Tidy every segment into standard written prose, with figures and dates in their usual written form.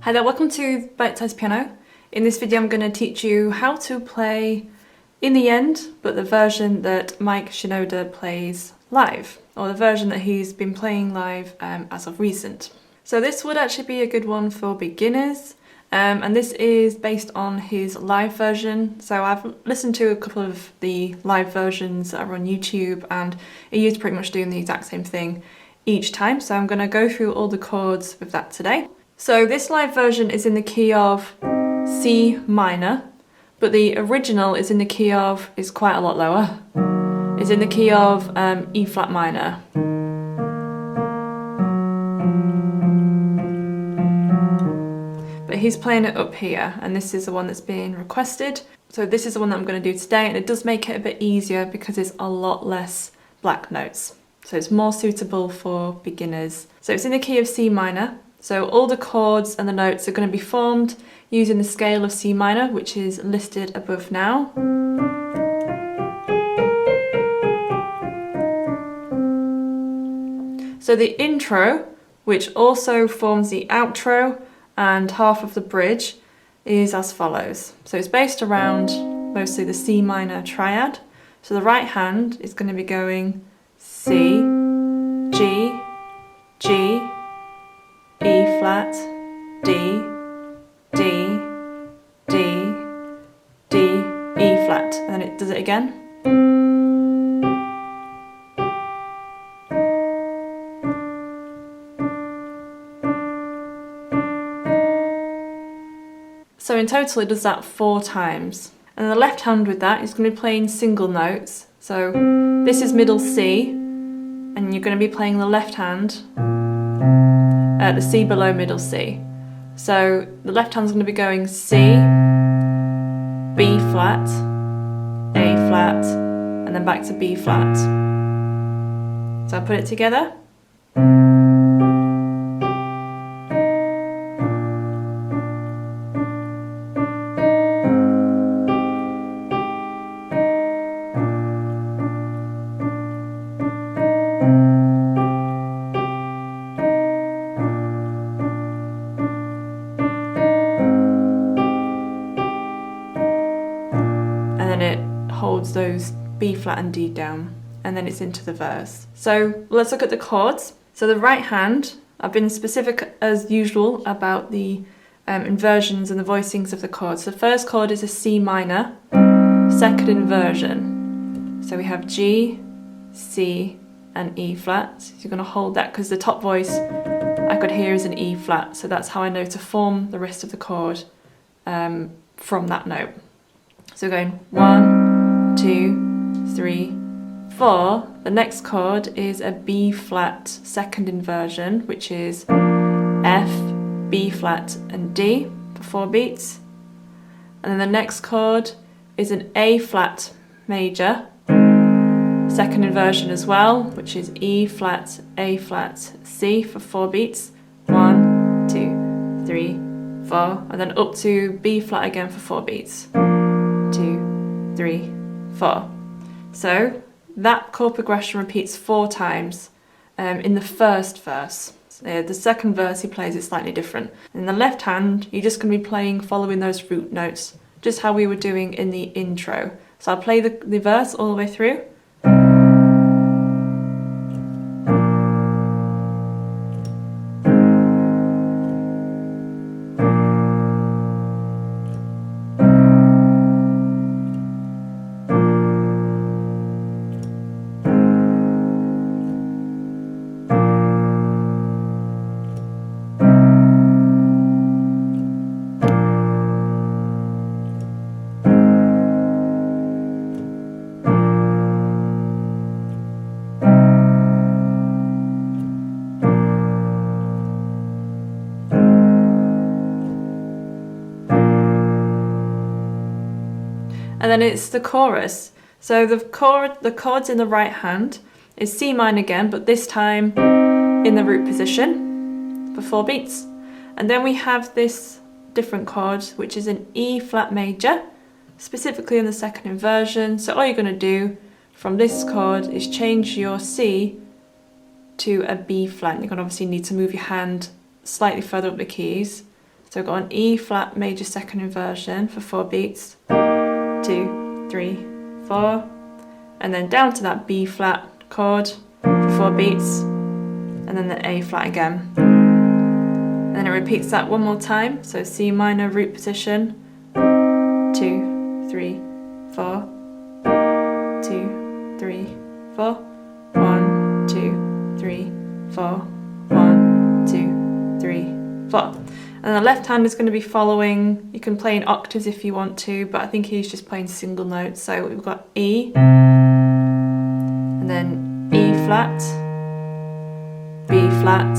Hi there, welcome to Bitesize Piano. In this video I'm going to teach you how to play In the End, but the version that Mike Shinoda plays live, or the version that he's been playing live as of recent. So this would actually be a good one for beginners, and this is based on his live version. So I've listened to a couple of the live versions that are on YouTube, and he is pretty much doing the exact same thing each time. So I'm going to go through all the chords with that today. So this live version is in the key of C minor, but the original is in the key of, is quite a lot lower. It's in the key of E flat minor. But he's playing it up here, and this is the one that's being requested. So this is the one that I'm going to do today, and it does make it a bit easier because it's a lot less black notes. So it's more suitable for beginners. So it's in the key of C minor. So all the chords and the notes are going to be formed using the scale of C minor, which is listed above now. So the intro, which also forms the outro and half of the bridge, is as follows. So it's based around mostly the C minor triad. So the right hand is going to be going C, G, G, E flat, D, D, D, D, E flat, and then it does it again. So in total it does that 4 times. And the left hand with that is going to be playing single notes. So this is middle C, and you're going to be playing the left hand the C below middle C. So the left hand's going to be going C, B flat, A flat, and then back to B flat. So I'll put it together. Holds those B flat and D down, and then it's into the verse. So let's look at the chords. So the right hand, I've been specific as usual about the inversions and the voicings of the chords. The first chord is a C minor, second inversion. So we have G, C, and E flat. So you're going to hold that because the top voice I could hear is an E flat. So that's how I know to form the rest of the chord from that note. So we're going 1, 2, 3, 4. The next chord is a B flat second inversion, which is F, B flat, and D for 4 beats. And then the next chord is an A flat major, second inversion as well, which is E flat, A flat, C for 4 beats. 1, 2, 3, 4, and then up to B flat again for 4 beats. 2, 3, 4. So that chord progression repeats 4 times in the first verse. The second verse he plays it slightly different. In the left hand, you're just going to be playing following those root notes, just how we were doing in the intro. So I'll play the verse all the way through. And then it's the chorus. So the chords in the right hand is C minor again, but this time in the root position for 4 beats. And then we have this different chord, which is an E flat major, specifically in the second inversion. So all you're going to do from this chord is change your C to a B flat. You're going to obviously need to move your hand slightly further up the keys. So I've got an E flat major second inversion for 4 beats, 2, 3, 4, and then down to that B flat chord for 4 beats, and then the A flat again. And then it repeats that one more time, so C minor root position, 2, 3, 4, 2, 3, 4, 1, 2, 3, 4, 1, 2, 3, 4. And the left hand is going to be following. You can play in octaves if you want to, but I think he's just playing single notes. So we've got E, and then E flat, B flat,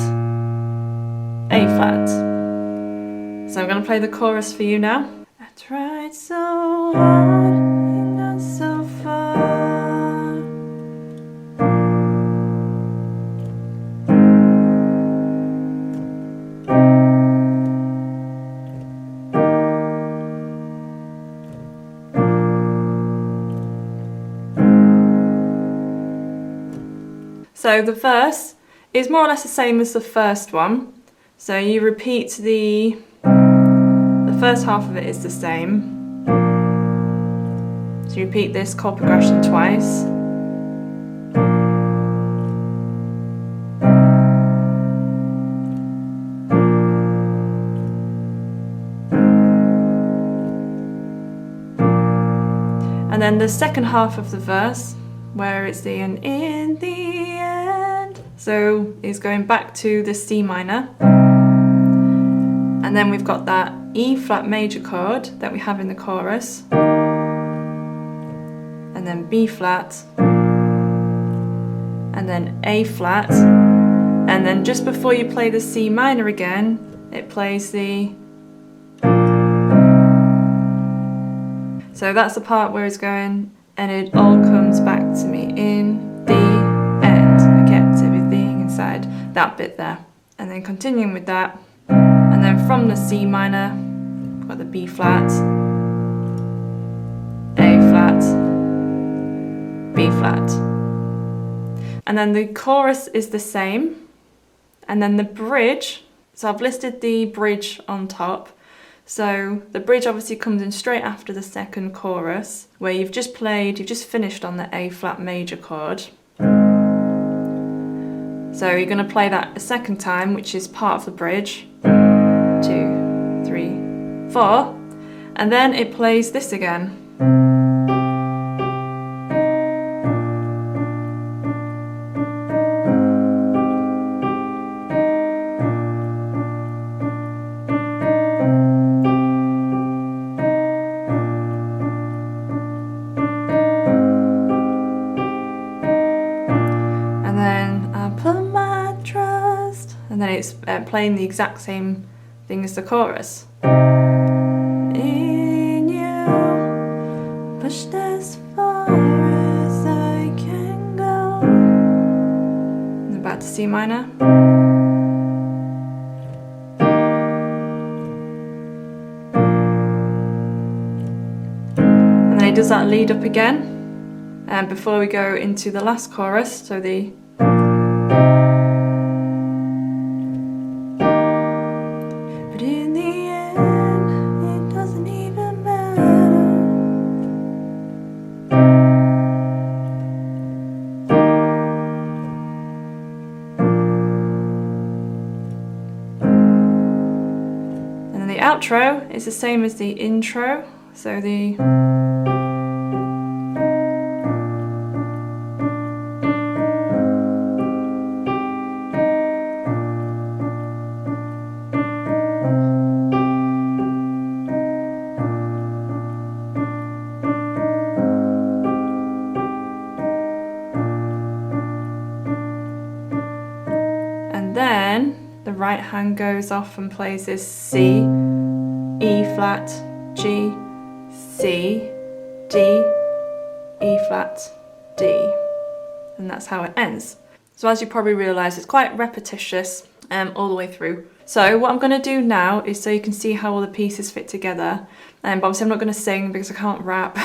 A flat. So I'm going to play the chorus for you now. I tried so hard and got so far. So the verse is more or less the same as the first one. So you repeat the first half of it is the same. So you repeat this chord progression twice. And then the second half of the verse, where it's the and in the end. So it's going back to the C minor. And then we've got that E flat major chord that we have in the chorus. And then B flat. And then A flat. And then just before you play the C minor again, it plays the... So that's the part where it's going, and it all comes back to me in the end. I kept everything inside, that bit there. And then continuing with that, and then from the C minor, we've got the B flat, A flat, B flat. And then the chorus is the same. And then the bridge, so I've listed the bridge on top. So the bridge obviously comes in straight after the second chorus, where you've just finished on the A flat major chord. So you're going to play that a second time, which is part of the bridge. 2, 3, 4. And then it plays this again. And then it's playing the exact same thing as the chorus. In you, pushed as far as I can go. And then back to C minor. And then he does that lead up again. And before we go into the last chorus, so the... The outro is the same as the intro, so the... And then the right hand goes off and plays this C, E flat, G, C, D, E flat, D. And that's how it ends. So as you probably realise, it's quite repetitious all the way through. So what I'm going to do now is so you can see how all the pieces fit together. But obviously I'm not going to sing because I can't rap.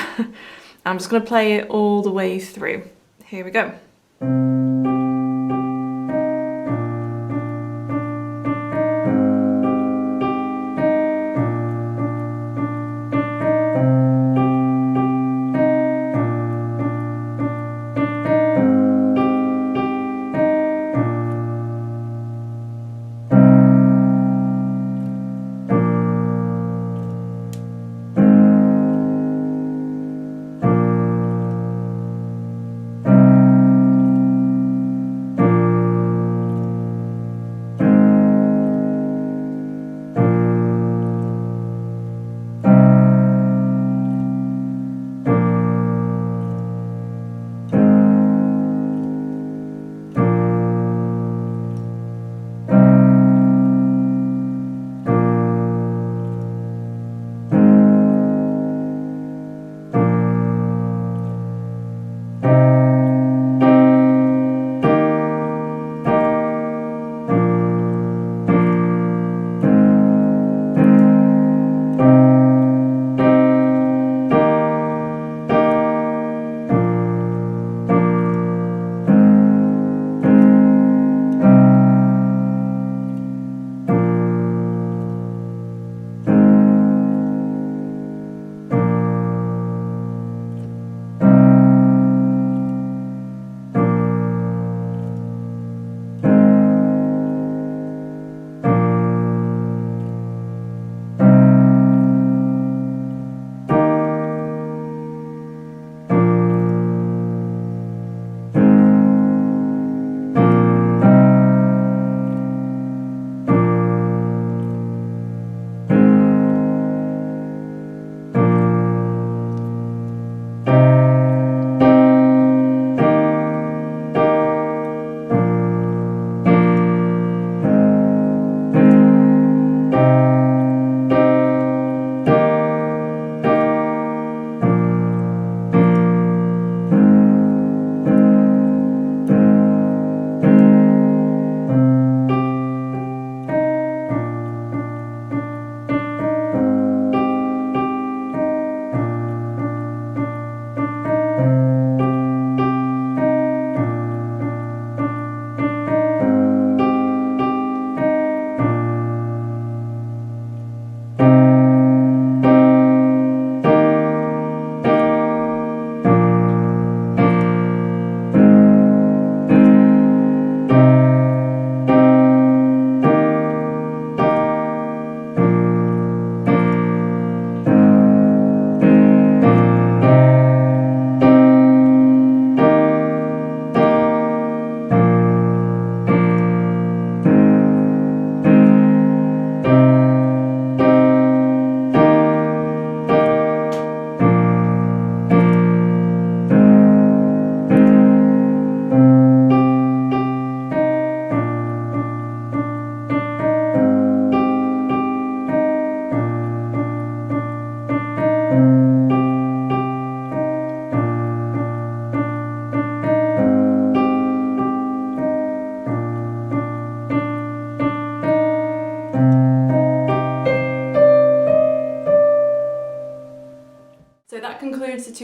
I'm just going to play it all the way through. Here we go.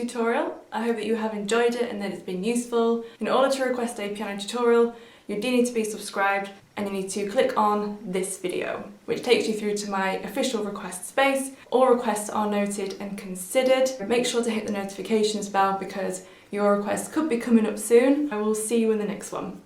tutorial. I hope that you have enjoyed it and that it's been useful. In order to request a piano tutorial, you do need to be subscribed and you need to click on this video, which takes you through to my official request space. All requests are noted and considered. Make sure to hit the notifications bell because your request could be coming up soon. I will see you in the next one.